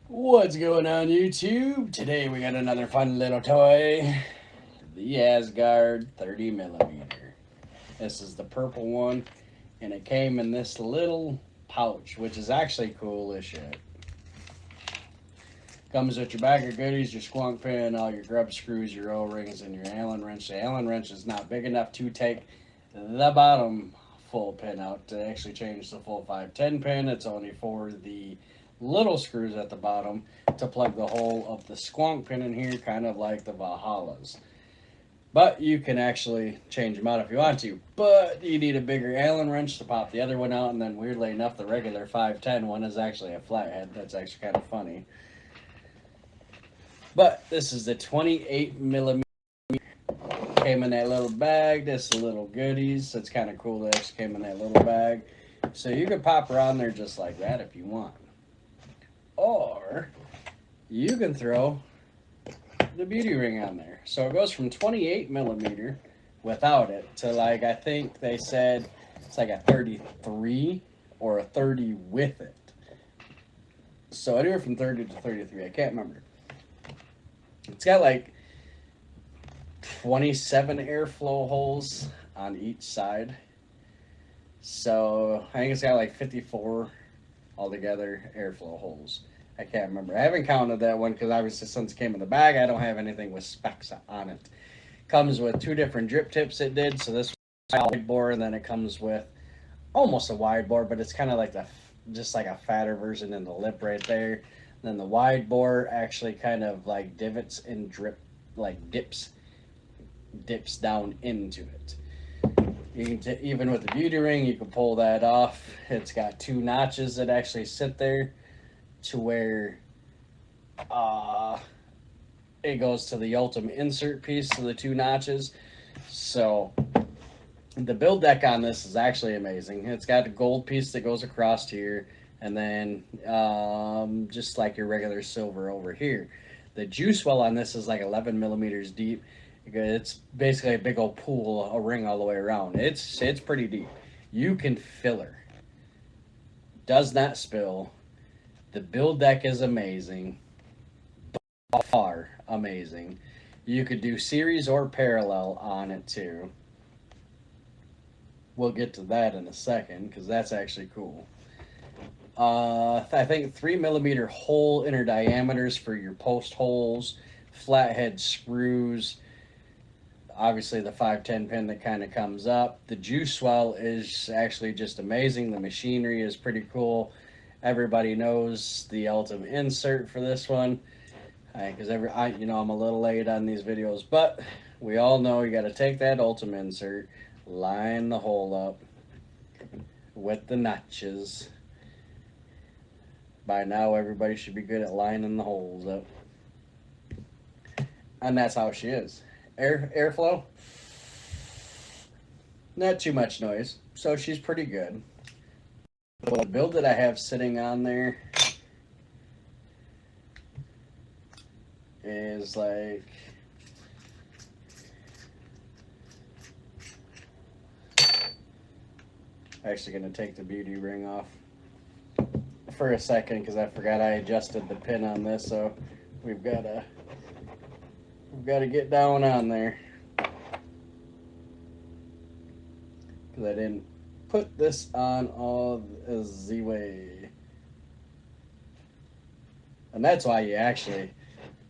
What's going on YouTube? Today we got another fun little toy. The Asgard 30 millimeter. This is the purple one and it came in this little pouch, which is actually cool as shit. Comes with your bag of goodies, your squonk pin, all your grub screws, your O-rings, and your Allen wrench. The Allen wrench is not big enough to take the bottom full pin out to actually change the full 510 pin. It's only for the little screws at the bottom to plug the hole of the squonk pin in here, kind of like the Valhallas. But you can actually change them out if you want to. But you need a bigger Allen wrench to pop the other one out, and then weirdly enough, the regular 510 one is actually a flathead. That's actually kind of funny. But this is the 28 millimeter. Came in that little bag. This is little goodies. It's kind of cool that it came in that little bag. So you can pop around there just like that if you want. Or you can throw the beauty ring on there. So it goes from 28 millimeter without it to, like, I think they said it's like a 33 or a 30 with it. So anywhere from 30 to 33. I can't remember. It's got like 27 airflow holes on each side. So I think it's got like 54 altogether airflow holes. I can't remember. I haven't counted that one because obviously since it came in the bag, I don't have anything with specs on it. Comes with two different drip tips it did. So this was a wide bore, and then it comes with almost a wide bore, but it's kind of like the just like a fatter version in the lip right there. And then the wide bore actually kind of like divots and like dips down into it. You can even with the beauty ring, you can pull that off. It's got two notches that actually sit there to where uh, it goes to the ultimate insert piece of the two notches. So the build deck on this is actually amazing. It's got a gold piece that goes across here, and then just like your regular silver over here. The juice well on this is like 11 millimeters deep. It's basically a big old pool, a ring all the way around. It's pretty deep. You can fill her. Does not spill. The build deck is amazing. Far amazing. You could do series or parallel on it too. We'll get to that in a second because that's actually cool. I think 3 millimeter hole inner diameters for your post holes, flathead screws. Obviously, the 510 pin that kind of comes up. The juice well is actually just amazing. The machinery is pretty cool. Everybody knows the ultimate insert for this one because I'm a little late on these videos, but we all know you got to take that ultimate insert, line the hole up with the notches. By now, everybody should be good at lining the holes up. And that's how she is. Airflow, not too much noise, so she's pretty good. The build that I have sitting on there is like actually going to take the beauty ring off for a second because I forgot I adjusted the pin on this, so we've got to get down on there because I didn't put this on all the way, and that's why you actually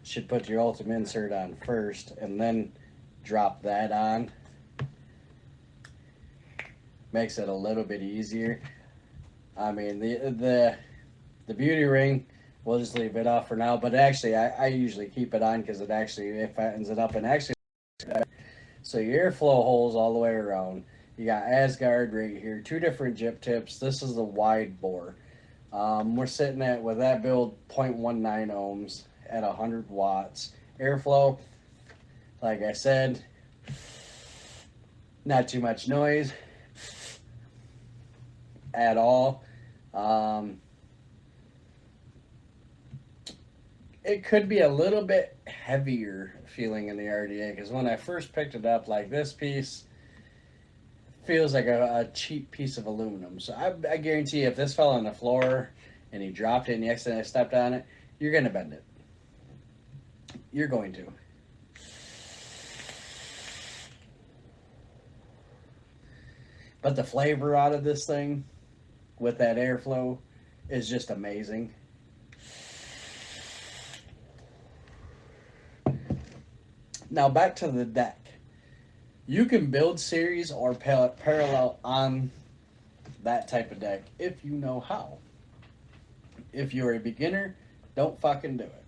should put your ultimate insert on first and then drop that on. Makes it a little bit easier. I mean the beauty ring, we'll just leave it off for now. But actually, I usually keep it on because it actually it fattens it up and actually. So your airflow holes all the way around. You got Asgard right here. Two different jip tips. This is the wide bore. We're sitting at with that build 0.19 ohms at 100 watts. Airflow, like I said, not too much noise at all. It could be a little bit heavier feeling in the RDA because when I first picked it up, like this piece feels like a cheap piece of aluminum. So I guarantee if this fell on the floor and he dropped it and he accidentally stepped on it, you're going to bend it. You're going to. But the flavor out of this thing with that airflow is just amazing. Now back to the deck. You can build series or parallel on that type of deck if you know how. If you're a beginner, don't fucking do it.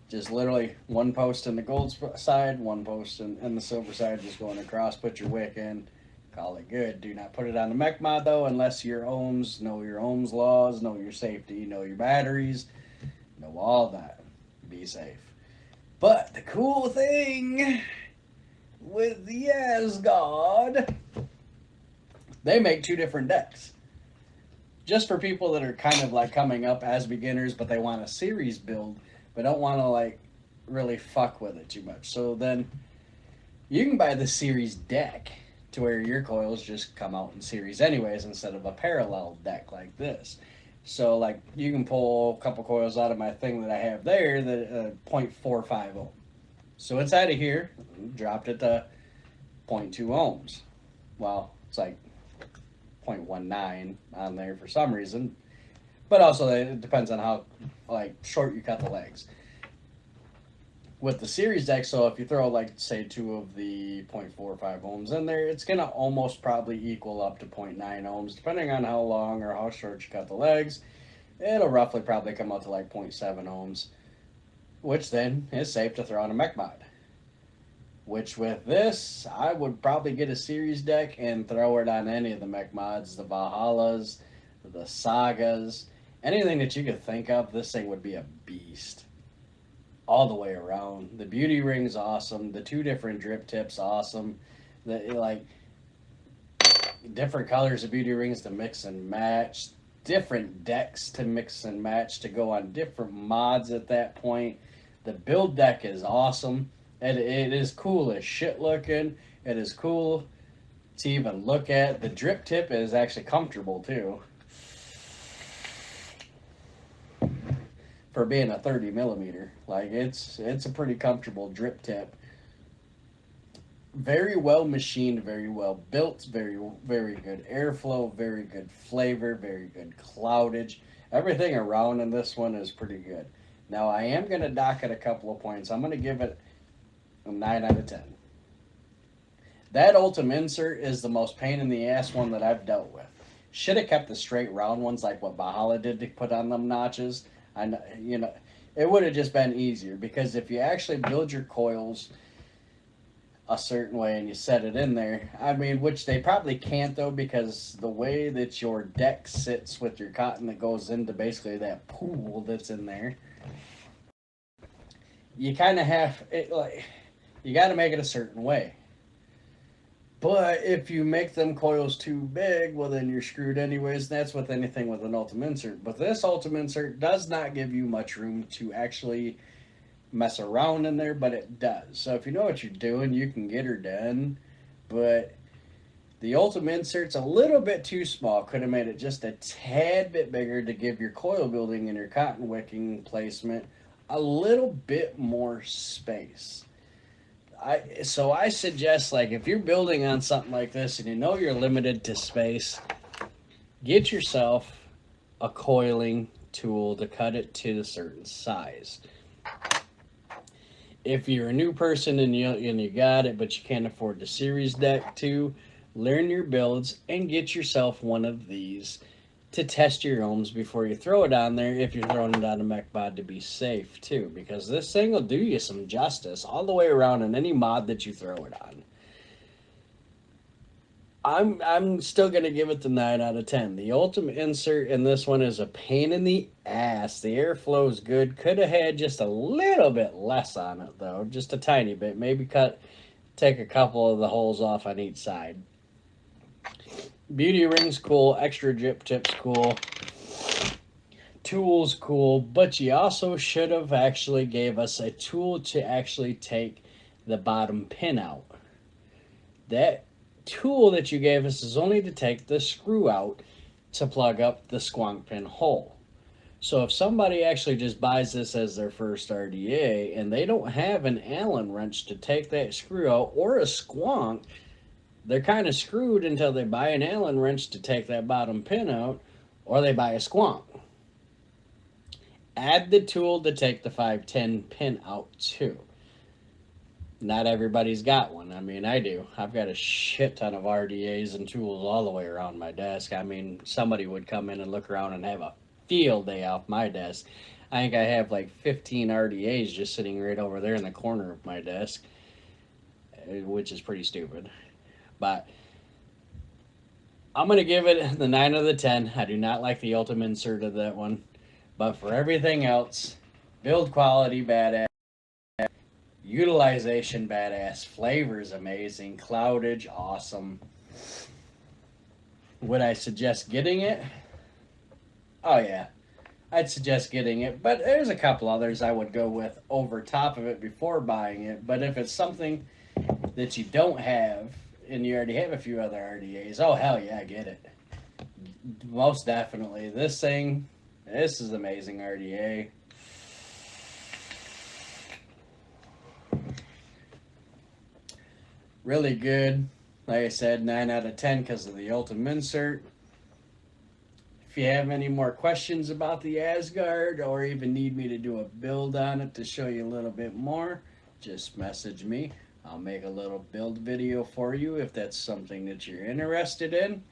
Just literally one post in the gold side, one post in the silver side, just going across, put your wick in, call it good. Do not put it on the mech mod though, unless your ohms, know your ohms laws, know your safety, know your batteries, know all that. Be safe. But the cool thing with the Asgard, they make two different decks. Just for people that are kind of like coming up as beginners, but they want a series build, but don't want to like really fuck with it too much. So then you can buy the series deck to where your coils just come out in series anyways instead of a parallel deck like this. So like you can pull a couple coils out of my thing that I have there that 0.45 ohm. So inside of here, dropped it to 0.2 ohms. Well, it's like 0.19 on there for some reason, but also it depends on how like short you cut the legs. With the series deck, so if you throw like say two of the 0.45 ohms in there, it's gonna almost probably equal up to 0.9 ohms depending on how long or how short you cut the legs. It'll roughly probably come out to like 0.7 ohms, which then is safe to throw on a mech mod. Which with this, I would probably get a series deck and throw it on any of the mech mods, the Valhallas, the Sagas, anything that you could think of. This thing would be a beast all the way around. The beauty ring's awesome. The two different drip tips, awesome. The like different colors of beauty rings to mix and match. Different decks to mix and match to go on different mods at that point. The build deck is awesome. It is cool as shit looking. It is cool to even look at. The drip tip is actually comfortable too. For being a 30 millimeter. Like it's a pretty comfortable drip tip. Very well machined, very well built, very good airflow, very good flavor, very good cloudage. Everything around in this one is pretty good. Now I am going to dock it a couple of points. I'm going to give it a 9 out of 10. That Ultim insert is the most pain in the ass one that I've dealt with. Should have kept the straight round ones like what Valhalla did to put on them notches. It would have just been easier because if you actually build your coils a certain way and you set it in there, I mean, which they probably can't though because the way that your deck sits with your cotton that goes into basically that pool that's in there, you kind of have it like you got to make it a certain way. But if you make them coils too big, well, then you're screwed anyways. That's with anything with an Ultim insert. But this Ultim insert does not give you much room to actually mess around in there, but it does. So if you know what you're doing, you can get her done. But the Ultim insert's a little bit too small. Could have made it just a tad bit bigger to give your coil building and your cotton wicking placement a little bit more space. So I suggest, like, if you're building on something like this and you know you're limited to space, get yourself a coiling tool to cut it to a certain size. If you're a new person and you got it, but you can't afford the series deck too, learn your builds and get yourself one of these to test your ohms before you throw it on there if you're throwing it on a mech mod to be safe too, because this thing will do you some justice all the way around in any mod that you throw it on. I'm still going to give it the 9 out of 10. The Ultim insert in this one is a pain in the ass. The airflow is good. Could have had just a little bit less on it though, just a tiny bit. Maybe take a couple of the holes off on each side. Beauty ring's cool, extra drip tip's cool, tool's cool, but you also should have actually gave us a tool to actually take the bottom pin out. That tool that you gave us is only to take the screw out to plug up the squonk pin hole. So if somebody actually just buys this as their first RDA and they don't have an Allen wrench to take that screw out or a squonk, they're kind of screwed until they buy an Allen wrench to take that bottom pin out or they buy a squonk. Add the tool to take the 510 pin out too. Not everybody's got one. I mean, I do. I've got a shit ton of RDAs and tools all the way around my desk. I mean, somebody would come in and look around and have a field day off my desk. I think I have like 15 RDAs just sitting right over there in the corner of my desk, which is pretty stupid. But I'm going to give it the 9 of the 10. I do not like the ultimate insert of that one. But for everything else, build quality badass, utilization badass, flavors amazing, cloudage awesome. Would I suggest getting it? Oh yeah, I'd suggest getting it. But there's a couple others I would go with over top of it before buying it. But if it's something that you don't have and you already have a few other RDAs, oh hell yeah, get it. Most definitely. This is amazing RDA. Really good. Like I said, 9 out of 10 because of the ultimate insert. If you have any more questions about the Asgard or even need me to do a build on it to show you a little bit more, just message me. I'll make a little build video for you if that's something that you're interested in.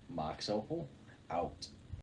Mox Opal out.